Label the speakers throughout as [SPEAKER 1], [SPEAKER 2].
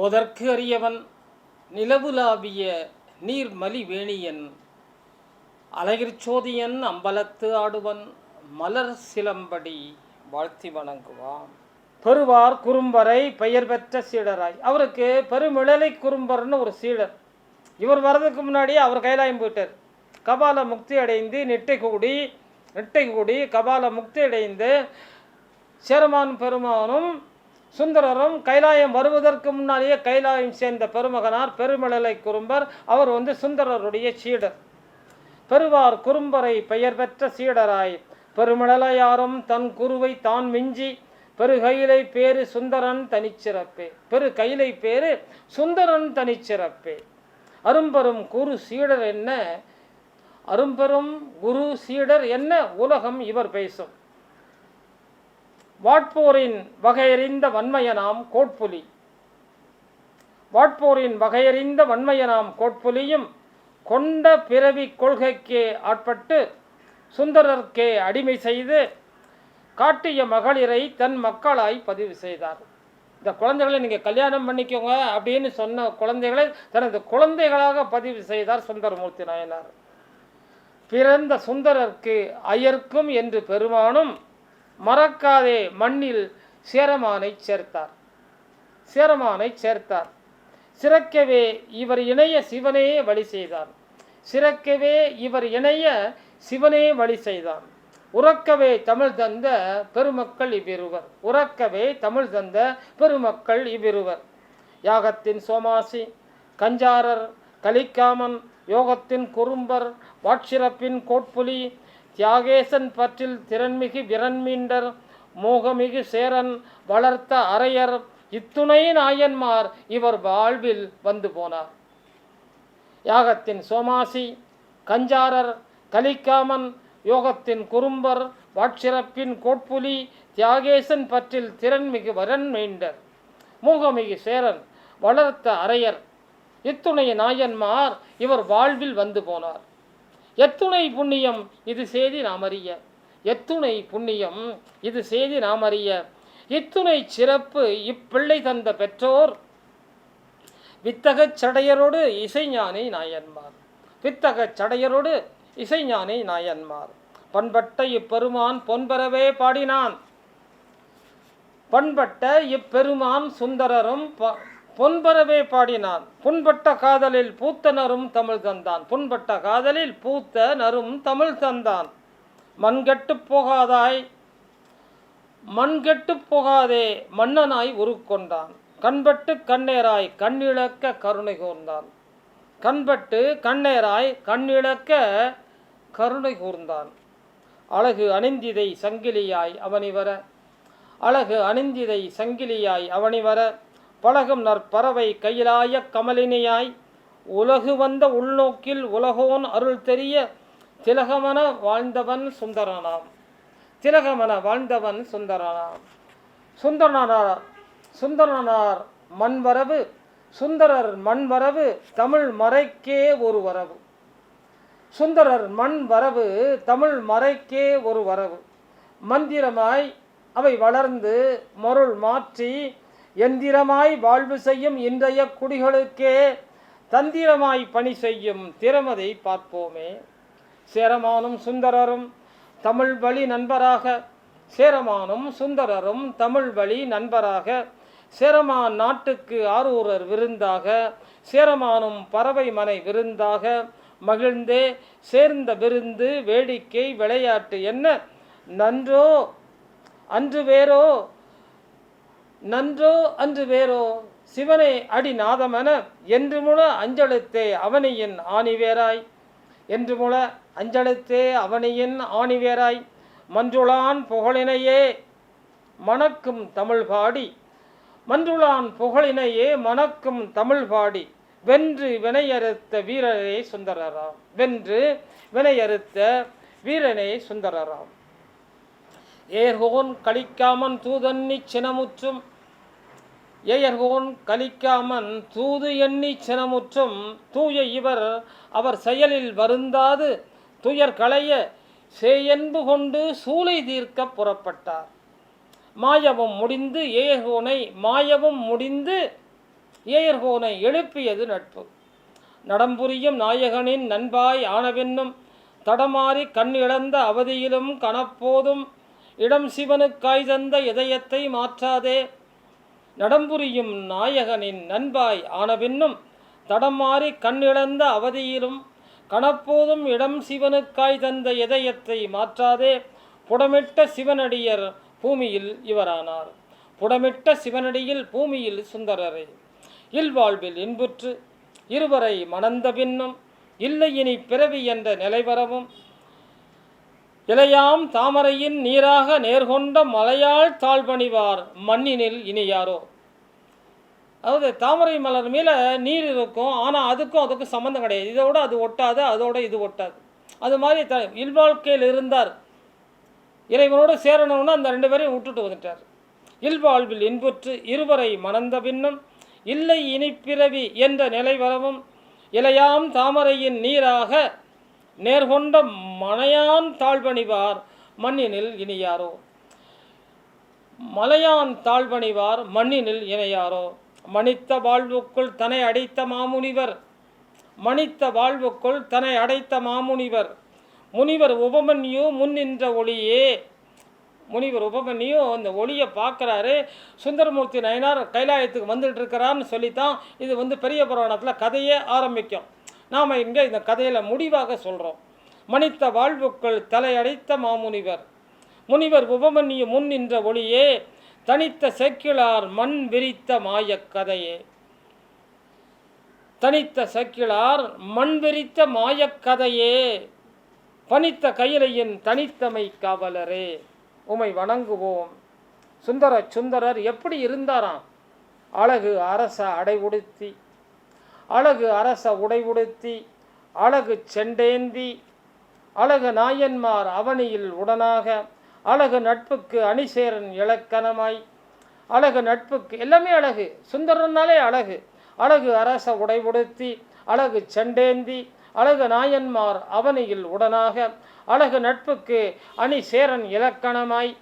[SPEAKER 1] ஓதற்கு அறியவன் நிலவுலாவிய நீர்மலி வேணியன் அழகிற் அம்பலத்து ஆடுவன் மலர் சிலம்படி வாழ்த்தி வணங்குவான். பெறுவார் குறும்பரை பெயர் பெற்ற சீடராய். அவருக்கு பெருமிழலை குறும்பர்னு ஒரு சீடர். இவர் வர்றதுக்கு முன்னாடியே அவர் கைலாயம் போயிட்டார். கபால முக்தி அடைந்து நெட்டை கூடி கபால முக்தி அடைந்து சேரமான் பெருமானும் சுந்தரரும் கைலாயம் வருவதற்கு முன்னாலேயே கைலாயம் சேர்ந்த பெருமகனார் பெருமிழலை குறும்பர். அவர் சுந்தரருடைய சீடர். பெறுவார் குறும்பரை பெயர் பெற்ற சீடராய் பெருமிழலையாரும் தன் குருவை தான் மிஞ்சி பெரு கையிலை பேரு சுந்தரன் தனிச்சிறப்பே. பெரு கையிலை பேரு சுந்தரன் தனிச்சிறப்பே. அரும்பெரும் குரு சீடர் என்ன, அரும்பெரும் குரு சீடர் என்ன உலகம் இவர் பேசும். வாட்போரின் வகையறிந்த வன்மையனாம் கோட்புலி. வாட்போரின் வகையறிந்த வன்மையனாம் கோட்புலியும் கொண்ட பிறவி கொள்கைக்கே ஆட்பட்டு சுந்தரர்க்கே அடிமை செய்து காட்டிய மகளிரை தன் மக்களாய் பதிவு செய்தார். இந்த குழந்தைகளை நீங்கள் கல்யாணம் பண்ணிக்கோங்க அப்படின்னு சொன்ன குழந்தைகளை தனது குழந்தைகளாக பதிவு செய்தார் சுந்தரமூர்த்தி நாயனார். பிறந்த சுந்தரர்க்கு அயர்க்கும் என்று பெருமானும் மறக்காதே மண்ணில் சேரமானை சேர்த்தார். சிறக்கவே இவர் இணைய சிவனே வழி செய்தான். உறக்கவே தமிழ் தந்த பெருமக்கள் இவ்விருவர். யாகத்தின் சோமாசி கஞ்சாரர் கலிக்காமன் யோகத்தின் குறும்பர் வாட்சிறப்பின் கோட்புலி தியாகேசன் பற்றில் திறன்மிகு விரண்மீண்டர் மோகமிகு சேரன் வளர்த்த அரையர் இத்துணை நாயன்மார் இவர் வாழ்வில் வந்து போனார். யாகத்தின் சோமாசி கஞ்சாரர் கலிக்காமன் யோகத்தின் குறும்பர் வாட்சிறப்பின் கோட்புலி தியாகேசன் பற்றில் திறன்மிகு விரண்மீண்டர் மோகமிகு சேரன் வளர்த்த அரையர் இத்துணை நாயன்மார் இவர் வாழ்வில் வந்து போனார். எத்துணை புண்ணியம் இது செய்தி நாம் அறிய இத்துணை சிறப்பு இப்பிள்ளை தந்த பெற்றோர் வித்தகச் சடையரோடு இசைஞானி நாயன்மார். பண்பட்ட இப்பெருமான் பொன்பெறவே பாடினான். சுந்தரரும் பொன்பெறவே பாடினான். புண்பட்ட காதலில் பூத்த நரும் தமிழ் தந்தான். மண்கெட்டு போகாதே மன்னனாய் உருக்கொண்டான். கண்பட்டு கண்ணேராய் கருணை கூர்ந்தான். அழகு அணிந்திதை சங்கிலியாய் அவனிவர பழகும் நற்பறவை கையிலாய கமலினியாய் உலகு வந்த உள்நோக்கில் உலகோன் அருள் தெரிய திலகமன வாழ்ந்தவன் சுந்தரனாம். சுந்தரனார் மண்வரவு சுந்தரர் மண்வரவு தமிழ் மறைக்கே ஒரு வரவு. மந்திரமாய் அவை வளர்ந்து மருள் மாற்றி எந்திரமாய் வாழ்வு செய்யும் இன்றைய குடிகளுக்கே தந்திரமாய் பணி செய்யும் திறமதை பார்ப்போமே. சேரமானும் சுந்தரரும் தமிழ் வழி நண்பராக சேரமான் நாட்டுக்கு ஆரூரர் விருந்தாக சேரமானும் பறவை மனை விருந்தாக மகிழ்ந்தே சேர்ந்த விருந்து வேடிக்கை விளையாட்டு என்ன நன்றோ அன்று வேறோ சிவனே அடிநாதமென என்று முழ அஞ்செழுத்தே அவனியின் ஆணிவேராய் மன்றுளான் புகழினையே மணக்கும் தமிழ் பாடி வென்று வினையறுத்த வீரனே சுந்தரராம். ஏர்கோன் கலிக்காமன் தூது எண்ணி சினமுற்றும் தூய இவர் அவர் செயலில் வருந்தாது துயர் களைய சேயன்பு கொண்டு சூளை தீர்க்க புறப்பட்டார். மாயவும் முடிந்து ஏயர்கோனை எழுப்பியது நட்பு. நடம்புரியும் நாயகனின் நண்பாய் ஆனவென்னும் தடமாறி கண் இழந்த அவதியிலும் கணப்போதும் இடம் சிவனுக்காய் தந்த இதயத்தை மாற்றாதே. நடம்புரியும் நாயகனின் நண்பாய் ஆனவென்னும் தடமாறி கண் இழந்த அவதியிலும் கணப்போதும் இடம் சிவனுக்காய் தந்த இதயத்தை மாற்றாதே. புடமிட்ட சிவனடியர் பூமியில் இவரானார். புடமிட்ட சிவனடியில் பூமியில் சுந்தரரே. இல்வாழ்வில் இன்புற்று இருவரை மணந்த பின்னும் இல்லை இனி பிறவி என்ற நிலைவரவும் இலையாம் தாமரையின் நீராக நேர்கொண்ட மலையாள் தாழ்பணிவார் மண்ணினில் இனியாரோ. அதாவது தாமரை மலர் மேலே நீர் இருக்கும், ஆனால் அதுக்கும் சம்மந்தம் கிடையாது. இதோட அது ஒட்டாது, அதோட இது ஒட்டாது. அது மாதிரி இல்வாழ்க்கையில் இருந்தார். இறைவனோடு சேரணும்னா அந்த 2 பேரையும் விட்டுட்டு வந்துட்டார். இல்வாழ்வில் இன்புற்று இருவரை மணந்த பின்னும் இல்லை இனிப்பிறவி என்ற நிலை வரவும் இலையாம் தாமரையின் நீராக நேர்கொண்ட மலையான் தாழ்பணிவார் மண்ணினில் இனியாரோ. மலையான் தாழ்பணிவார் மண்ணினில் இணையாரோ. மனித்த வாழ்வுக்குள் தன்னை அடைத்த மாமுனிவர். மனித்த வாழ்வுக்குள் தன்னை அடைத்த மாமுனிவர். முனிவர் உபமன்யு முன் நின்ற ஒளியே. முனிவர் உபமன்யு அந்த ஒளியை பார்க்குறாரு. சுந்தரமூர்த்தி நயனார் கைலாயத்துக்கு வந்துட்டு இருக்கிறான்னு சொல்லித்தான் இது பெரிய புராணத்தில் கதையே ஆரம்பிக்கும். நாம் இங்கே இந்த கதையில் முடிவாக சொல்கிறோம். மனித்த வாழ்வுக்குள் தலையடைத்த மாமுனிவர். முனிவர் உபமன்யு முன் நின்ற ஒளியே. தனித்த செக்கிழார் மண் விரித்த மாயக் கதையே. தனித்த செக்கிழார் மண் விரித்த மாயக் கதையே. பனித்த கையிலையின் தனித்தமை காவலரே. உமை வணங்குவோம். சுந்தரர் எப்படி இருந்தாராம்? அழகு அரச அடைவுடுத்தி, அழகு அரச உடைவுடுத்தி, அழகு செண்டேந்தி, அழகு நாயன்மார் அவனியில் உடனாக, அழகு நட்புக்கு அணிசேரன் இலக்கணமாய், அழகு நட்புக்கு எல்லாமே அழகு. சுந்தரனாலே அழகு. அழகு அரச உடைவுடுத்தி, அழகு செண்டேந்தி, அழகு நாயன்மார் அவனியில் உடனாக, அழகு நட்புக்கு அணிசேரன் இலக்கணமாய்,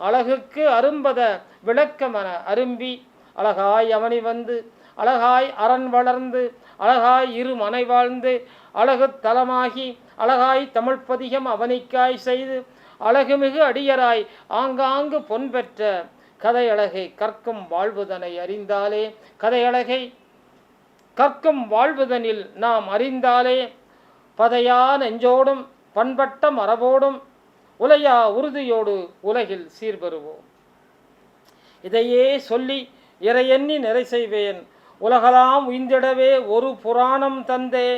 [SPEAKER 1] அழகுக்கு அரும்பத விளக்கமன அரும்பி, அழகாய் அவனி வந்து அழகாய் அரண் வளர்ந்து அழகாய் இரு மனை வாழ்ந்து அழகு தலமாகி அழகாய் தமிழ்ப்பதிகம் அவனிக்காய் செய்து அழகுமிகு அடியராய் ஆங்காங்கு பொன் பெற்ற கதையழகை கற்கும் வாழ்வுதனை அறிந்தாலே. கதையழகை கற்கும் வாழ்வுதனில் நாம் அறிந்தாலே பதையா நெஞ்சோடும் பண்பட்ட மரபோடும் உலையா உறுதியோடு உலகில் சீர்பெறுவோம். இதையே சொல்லி இறையெண்ணி நிறை செய்வேன். உலகலாம் உய்ந்திடவே ஒரு புராணம் தந்தே.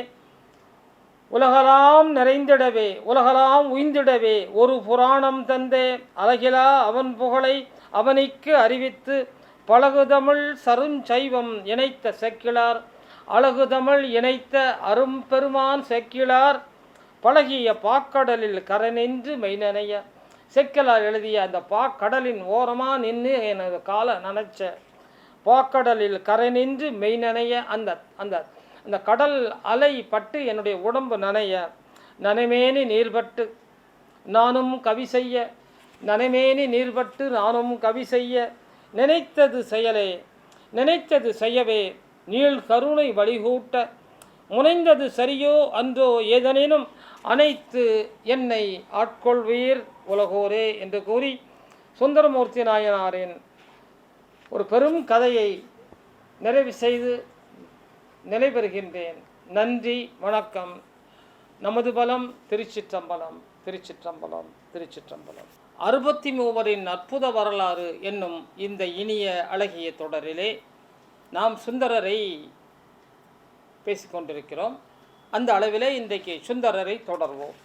[SPEAKER 1] உலகலாம் நிறைந்திடவே உலகலாம் உய்ந்திடவே ஒரு புராணம் தந்தே. அழகிலா அவன் புகழை அவனிக்கு அறிவித்து பழகுதமிழ் சருஞ்சைவம் இணைத்த செக்கிழார். அழகுதமிழ் இணைத்த அரும்பெருமான் செக்கிழார் பழகிய பாக்கடலில் கரைநின்று மெய்நனைய. செக்கிழார் எழுதிய அந்த பாக்கடலின் ஓரமாக நின்று எனது காலை நனைச்ச. பாக்கடலில் கரை நின்று மெய் நனைய. அந்த அந்த அந்த கடல் அலை பட்டு என்னுடைய உடம்பு நனைய. நனைமேனி நீர்பட்டு நானும் கவி செய்ய. நனைமேனி நீர்பட்டு நானும் கவி செய்ய. நினைத்தது செயலே நினைத்தது செய்யவே நீள் கருணை வழிகூட்ட. முனைந்தது சரியோ அன்றோ ஏதெனினும் அனைத்து என்னை ஆட்கொள்வீர் உலகோரே என்று கூறி சுந்தரமூர்த்தி நாயனாரின் ஒரு பெரும் கதையை நிறைவு செய்து நிலைபெறுகின்றேன். நன்றி, வணக்கம். நமது பலம் திருச்சிற்றம்பலம், திருச்சிற்றம்பலம், திருச்சிற்றம்பலம். 63 அற்புத வரலாறு என்னும் இந்த இனிய அழகிய தொடரிலே நாம் சுந்தரரை பேசிக்கொண்டிருக்கிறோம். அந்த அளவிலே இன்றைக்கு சுந்தரரை தொடர்வோம்.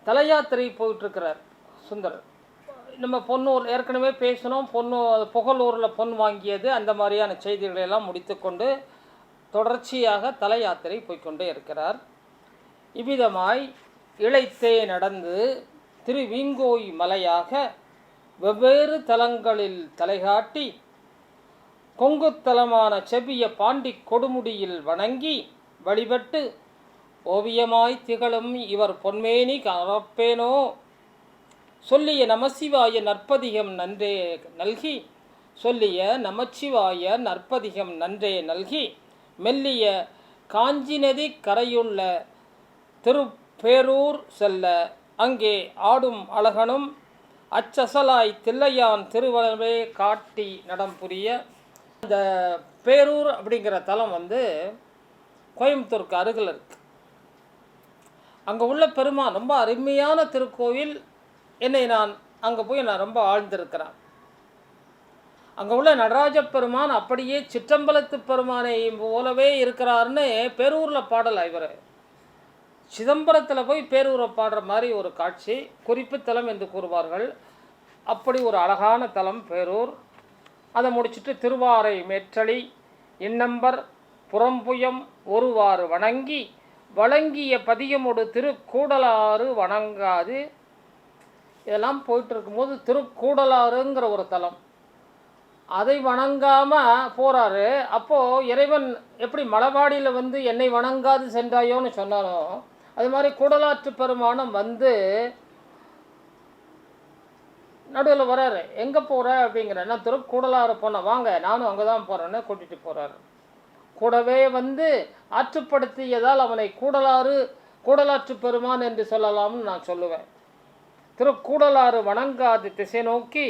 [SPEAKER 1] தலையாத்திரை போயிட்டுருக்கிறார் சுந்தரர். நம்ம பொன்னூர் ஏற்கனவே பேசணும். புகழூரில் பொன் வாங்கியது, அந்த மாதிரியான செய்திகளெல்லாம் முடித்து கொண்டு தொடர்ச்சியாக தலையாத்திரை போய்கொண்டே இருக்கிறார். இவ்விதமாய் இழைத்தே நடந்து திருவீங்கோய் மலையாக வெவ்வேறு தலங்களில் தலைகாட்டி கொங்குத்தலமான செவ்விய பாண்டி கொடுமுடியில் வணங்கி வழிபட்டு ஓவியமாய் திகழும் இவர் பொன்மேனி கரப்பேனோ சொல்லிய நமசிவாய நற்பதிகம் நன்றே நல்கி சொல்லிய நமச்சிவாய நற்பதிகம் நன்றே நல்கி மெல்லிய காஞ்சி நதி கரையுள்ள திருப்பேரூர் செல்ல அங்கே ஆடும் அழகனும் அச்சசலாய் தில்லையான் திருவளவே காட்டி நடம் புரிய. இந்த பேரூர் அப்படிங்கிற தலம் வந்து கோயம்புத்தூருக்கு அருகில் இருக்கு. அங்கே உள்ள பெருமான் ரொம்ப அருமையான திருக்கோவில். நான் அங்கே போய் ரொம்ப ஆழ்ந்திருக்கிறேன். அங்கே உள்ள நடராஜ பெருமான் அப்படியே சிற்றம்பலத்து பெருமானை போலவே இருக்கிறார்னு பேரூரில் பாடலை. இவர் சிதம்பரத்தில் போய் பேரூரை பாடுற மாதிரி ஒரு காட்சி, குறிப்பு தலம் என்று கூறுவார்கள். அப்படி ஒரு அழகான தலம் பேரூர். அதை முடிச்சுட்டு திருவாரை மேற்றளி இன்னம்பர் புறம்புயம் ஒருவாறு வணங்கி வழங்கிய பதியமோடு திருக்கூடலாறு வணங்காது. இதெல்லாம் போயிட்டு இருக்கும்போது திருக்கூடலாறுங்கிற ஒரு தலம், அதை வணங்காமல் போகிறாரு. அப்போது இறைவன் எப்படி மலபாடியில் வந்து என்னை வணங்காது சென்றாயோன்னு சொன்னானோ, அது மாதிரி கூடலாற்று பெருமானம் வந்து நடுவில் வர்றாரு. எங்கே போகிற அப்படிங்கிற, நான் திருக்கூடலாறு போனேன், வாங்க நானும் அங்கே தான் போகிறேன்னு கூட்டிகிட்டு போகிறாரு. கூடவே வந்து ஆற்றுப்படுத்தியதால் அவனை கூடலாற்று பெருமான் என்று சொல்லலாம்னு நான் சொல்லுவேன். திருக்கூடலாறு வணங்காது திசை நோக்கி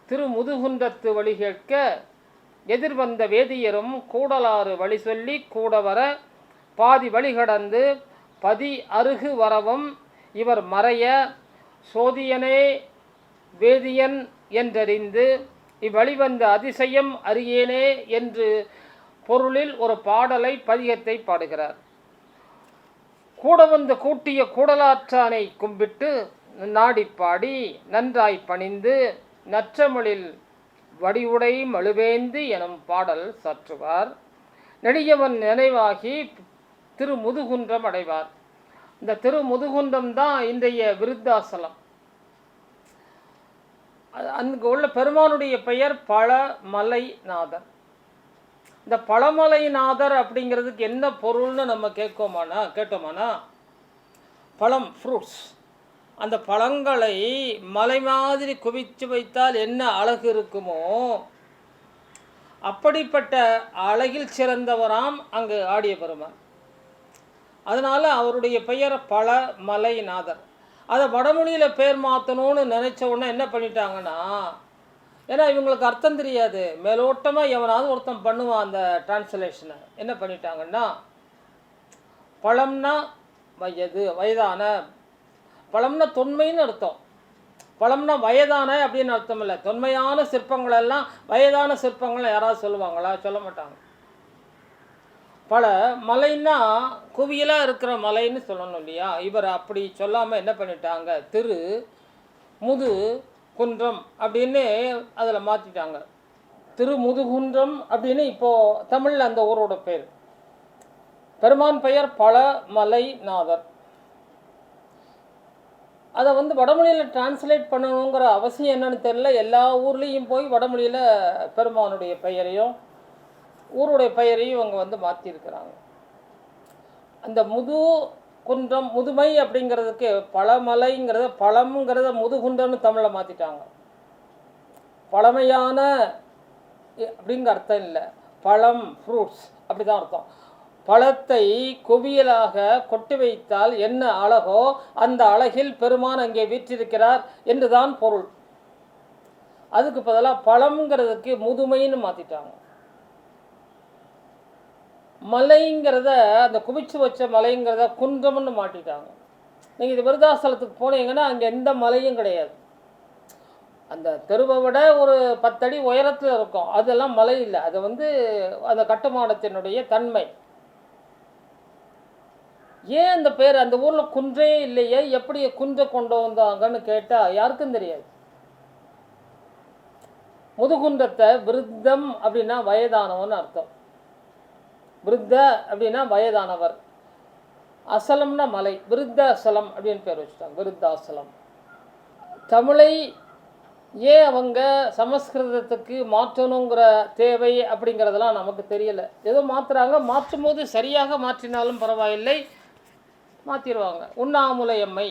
[SPEAKER 1] திருமுதுகுன்றத்து வழி கேட்க எதிர்வந்த வேதியரும் கூடலாறு வழி சொல்லி கூட வர பாதி வழி கடந்து பதி அருகு வரவும் இவர் மறைய சோதியனே வேதியன் என்றறிந்து இவ்வழிவந்த அதிசயம் அறியேனே என்று பொருளில் ஒரு பாடலை பதிகத்தை பாடுகிறார். கூட வந்து கூட்டிய கூடலாற்றானை கும்பிட்டு நாடி பாடி நன்றாய் பணிந்து நற்றமிழில் வடிவுடை மழுவேந்து எனும் பாடல் சாற்றுவார். நெடியவன் நினைவாகி திருமுதுகுன்றம் அடைவார். இந்த திருமுதுகுன்றம் தான் இன்றைய விருத்தாசலம். அங்கு உள்ள பெருமானுடைய பெயர் பழமலைநாதர். இந்த பழமலைநாதர் அப்படிங்கிறதுக்கு என்ன பொருள்னு நம்ம கேட்டோமானா பழம், ஃப்ரூட்ஸ், அந்த பழங்களை மலை மாதிரி குவித்து வைத்தால் என்ன அழகு இருக்குமோ அப்படிப்பட்ட அழகில் சிறந்தவராம் அங்கு ஆடிய பெருமான். அதனால் அவருடைய பெயர் பழமலைநாதர். அதை வடமொழியில் பேர் மாற்றணும்னு நினச்ச உடனே என்ன பண்ணிட்டாங்கன்னா, ஏன்னா இவங்களுக்கு அர்த்தம் தெரியாது, மேலோட்டமாக எவனாவது ஒருத்தன் பண்ணுவான் அந்த டிரான்ஸ்லேஷனை. என்ன பண்ணிட்டாங்கன்னா, பழம்னா வயதான, பழம்னா தொன்மைன்னு அர்த்தம். பழம்னா வயதான அப்படின்னு அர்த்தம் இல்லை. தொன்மையான சிற்பங்களெல்லாம் வயதான சிற்பங்கள் யாராவது சொல்லுவாங்களா? சொல்ல மாட்டாங்க. பல மலைன்னா குவியலாக இருக்கிற மலைன்னு சொல்லணும் இல்லையா? இவர் அப்படி சொல்லாமல் என்ன பண்ணிட்டாங்க, திரு முது குன்றம் அப்படின்னு அதில் மாற்றிட்டாங்க. திருமுதுகுன்றம் அப்படின்னு இப்போது தமிழில் அந்த ஊரோட பேர். பெருமான் பெயர் பழமலைநாதர். அதை வந்து வடமொழியில் டிரான்ஸ்லேட் பண்ணணுங்கிற அவசியம் என்னன்னு தெரியல. எல்லா ஊர்லேயும் போய் வடமொழியில் பெருமானுடைய பெயரையும் ஊருடைய பெயரையும் இவங்க வந்து மாற்றிருக்கிறாங்க. அந்த முது குன்றம், முதுமை அப்படிங்கிறதுக்கு பழமலைங்கிறத பழம்ங்கிறத முதுகுன்றம்னு தமிழில் மாற்றிட்டாங்க. பழமையான அப்படிங்கிற அர்த்தம் இல்லை, பழம், ஃப்ரூட்ஸ் அப்படி தான் அர்த்தம். பழத்தை குவியலாக கொட்டி வைத்தால் என்ன அழகோ அந்த அழகில் பெருமான் அங்கே வீற்றிருக்கிறார் என்றுதான் பொருள். அதுக்கு பதிலாக பழம்ங்கிறதுக்கு முதுமைன்னு மாற்றிட்டாங்க. மலைங்கிறத, அந்த குவிச்சு வச்ச மலைங்கிறத குன்றம்னு மாட்டிட்டாங்க. நீங்கள் இது விருத்தாசலத்துக்கு போனீங்கன்னா அங்கே எந்த மலையும் கிடையாது. அந்த தெருவை விட ஒரு 10 அடி உயரத்தில் இருக்கும். அதெல்லாம் மலை இல்லை. அது வந்து அந்த கட்டுமானத்தினுடைய தன்மை. ஏன் அந்த பேர்? அந்த ஊரில் குன்றே இல்லையே, எப்படி குன்றை கொண்டு வந்தாங்கன்னு கேட்டால் யாருக்கும் தெரியாது. முதுகுன்றத்தை விருத்தம் அப்படின்னா வயதானவன்னு அர்த்தம். விருத்த அப்படின்னா வயதானவர், அசலம்னா மலை, விருத்தாசலம் அப்படின்னு பேர் வச்சுட்டாங்க. விருத்தாசலம். தமிழை ஏன் அவங்க சமஸ்கிருதத்துக்கு மாற்றணுங்கிற தேவை அப்படிங்கிறதெல்லாம் நமக்கு தெரியலை. ஏதோ மாற்றுறாங்க. மாற்றும் போது சரியாக மாற்றினாலும் பரவாயில்லை, மாற்றிடுவாங்க. உண்ணாமுலையம்மை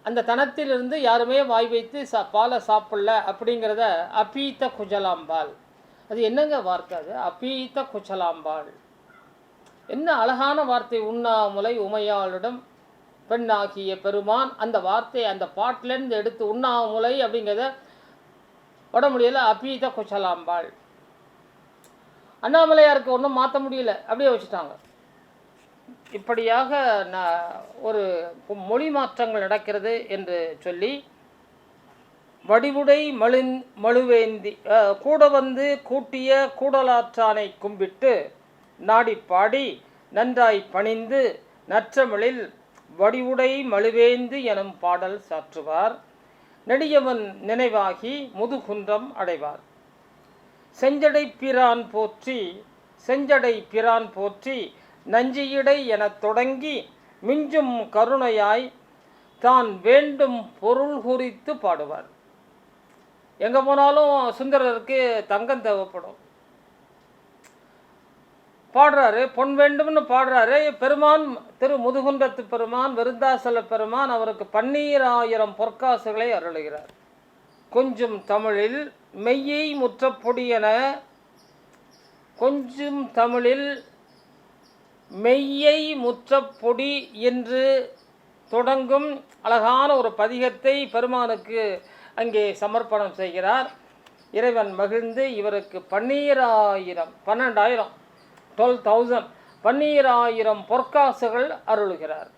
[SPEAKER 1] அந்த தனத்திலிருந்து யாருமே வாய் வைத்து பாலை சாப்பிடல அப்படிங்கிறத அபீத்த குஜலாம்பாள். அது என்னங்க வார்த்தை? அது அபீத்த குஜலாம்பாள். என்ன அழகான வார்த்தை! உண்ணாமுலை உமையாளிடம் பெண்ணாகிய பெருமான். அந்த வார்த்தையை அந்த பாட்டிலேருந்து எடுத்து உண்ணாமுலை அப்படிங்கிறத வடமொழியில் அபீத குச்சலாம்பாள். அண்ணாமலையாருக்கு ஒன்றும் மாற்ற முடியல, அப்படியே வச்சுட்டாங்க. இப்படியாக ஒரு மொழி மாற்றங்கள் நடக்கிறது என்று சொல்லி வடிவுடை மழுவேந்தி கூட வந்து கூட்டிய கூடலாற்றானை கும்பிட்டு நாடி பாடி நன்றாய் பணிந்து நற்றமிழில் வடிவுடை மழுவேந்து எனும் பாடல் சாற்றுவார். நெடியவன் நினைவாகி முதுகுன்றம் அடைவார். செஞ்சடை பிரான் போற்றி செஞ்சடை பிரான் போற்றி நஞ்சியிடை எனத் தொடங்கி மிஞ்சும் கருணையாய் தான் வேண்டும் பொருள் குறித்து பாடுவார். எங்கே போனாலும் சுந்தரருக்கு தங்கம் தேவைப்படும். பாடுறாரு, பொன் வேண்டும்னு பாடுறாரு. பெருமான் திரு முதுகுன்றத்து பெருமான் விருத்தாசல பெருமான் அவருக்கு 12,000 பொற்காசுகளை அருளுகிறார். கொஞ்சம் தமிழில் மெய்யை முற்றப்பொடியென கொஞ்சம் தமிழில் மெய்யை முற்றப்பொடி என்று தொடங்கும் அழகான ஒரு பதிகத்தை பெருமானுக்கு அங்கே சமர்ப்பணம் செய்கிறார். இறைவன் மகிழ்ந்து இவருக்கு 12,000 12,000 பொற்காசுகள் அருளுகிறார்.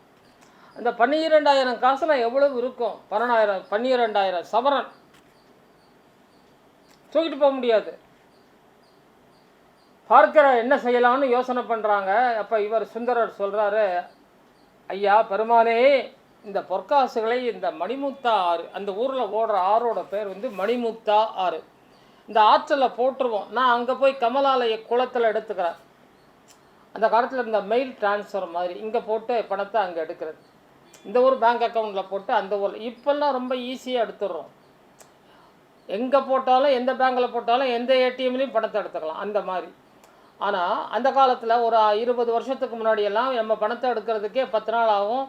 [SPEAKER 1] அந்த 12,000 காசுனா எவ்வளவு இருக்கும்? 12,000 சவரன் தூக்கிட்டு போக முடியாது. பார்க்கிற என்ன செய்யலாம்னு யோசனை பண்ணுறாங்க. அப்போ இவர் சுந்தரர் சொல்கிறாரு, ஐயா பெருமானே, இந்த பொற்காசுகளை இந்த மணிமுத்தா ஆறு, அந்த ஊரில் ஓடுற ஆறோட பேர் வந்து மணிமுத்தா ஆறு, இந்த ஆற்றில் போட்டுருவோம். நான் அங்கே போய் கமலாலய குளத்தில் எடுத்துக்கிறேன். அந்த காலத்தில் இருந்த மெயில் டிரான்ஸ்ஃபர் மாதிரி இங்கே போட்டு பணத்தை அங்கே எடுக்கிறது. இந்த ஊர் பேங்க் அக்கௌண்ட்டில் போட்டு அந்த ஊரில் இப்போல்லாம் ரொம்ப ஈஸியாக எடுத்துடுறோம். எங்கே போட்டாலும் எந்த பேங்கில் போட்டாலும் எந்த ஏடிஎம்லேயும் பணத்தை எடுத்துக்கலாம் அந்த மாதிரி. ஆனால் அந்த காலத்தில் ஒரு 20 வருஷத்துக்கு முன்னாடியெல்லாம் நம்ம பணத்தை எடுக்கிறதுக்கே 10 நாள் ஆகும்.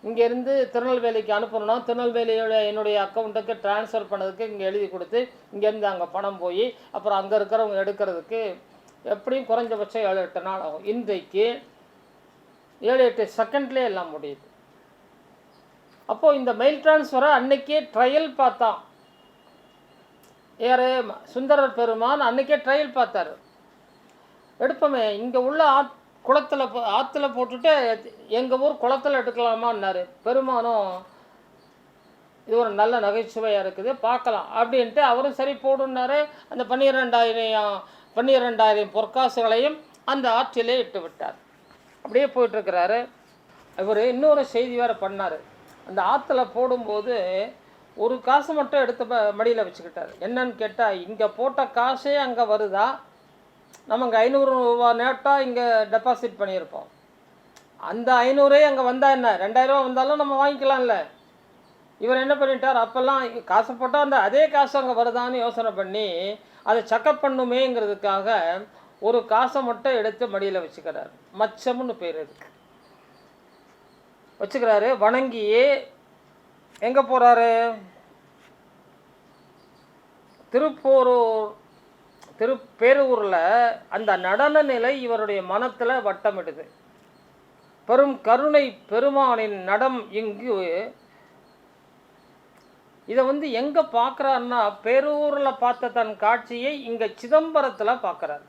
[SPEAKER 1] இங்கேருந்து திருநெல்வேலிக்கு அனுப்பணும்னா திருநெல்வேலியோட என்னுடைய அக்கௌண்ட்டுக்கு ட்ரான்ஸ்ஃபர் பண்ணதுக்கு இங்கே எழுதி கொடுத்து இங்கேருந்து அங்கே பணம் போய் அப்புறம் அங்கே இருக்கிறவங்க எடுக்கிறதுக்கு எப்படியும் குறைஞ்சபட்சம் 7-8 நாள் ஆகும். இன்றைக்கு 7-8 செகண்ட்லேயே எல்லாம் முடியுது. அப்போது இந்த மெயில் டிரான்ஸ்ஃபரை அன்றைக்கே ட்ரையல் பார்த்தான் யார்? சுந்தரர் பெருமான் அன்றைக்கே ட்ரையல் பார்த்தார். எடுப்போமே, இங்கே உள்ள குளத்தில் ஆற்றுல போட்டுட்டு எங்கள் ஊர் குளத்தில் எடுக்கலாமான்னாரு. பெருமானும் இது ஒரு நல்ல நகைச்சுவையாக இருக்குது, பார்க்கலாம் அப்படின்ட்டு அவரும் சரி போடுன்னாரு. அந்த 12,000 பொற்காசுகளையும் அந்த ஆற்றிலே இட்டு விட்டார். அப்படியே போயிட்டுருக்கிறாரு. இவர் இன்னொரு செய்தி வேறு பண்ணார். அந்த ஆற்றுல போடும்போது ஒரு காசு மட்டும் எடுத்து மடியில் வச்சுக்கிட்டார். என்னன்னு கேட்டால், இங்கே போட்ட காசே அங்கே வருதா, நம்ம இங்கே 500 ரூபா நேட்டாக இங்கே டெபாசிட் பண்ணியிருப்போம். அந்த 500 அங்கே வந்தால் என்ன, 2,000 ரூபா வந்தாலும் நம்ம வாங்கிக்கலாம்ல. இவர் என்ன பண்ணிட்டார், அப்போல்லாம் காசு போட்டால் அந்த அதே காசு அங்கே வருதான்னு யோசனை பண்ணி அதை செக்கப் பண்ணுமேங்கிறதுக்காக ஒரு காசை மட்டும் எடுத்து மடியில் வச்சுக்கிறார். மச்சம்னு பேர் இருக்கு, வச்சுக்கிறாரு. வணங்கியே எங்கே போகிறாரு? திருப்பேரூரில் அந்த நடன நிலை இவருடைய மனத்தில் வட்டமிடுது. பெரும் கருணை பெருமானின் நடம் இங்கு. இதை வந்து எங்கே பார்க்குறாருன்னா, பேரூரில் பார்த்த தன் காட்சியை இங்கே சிதம்பரத்தில் பார்க்குறாரு.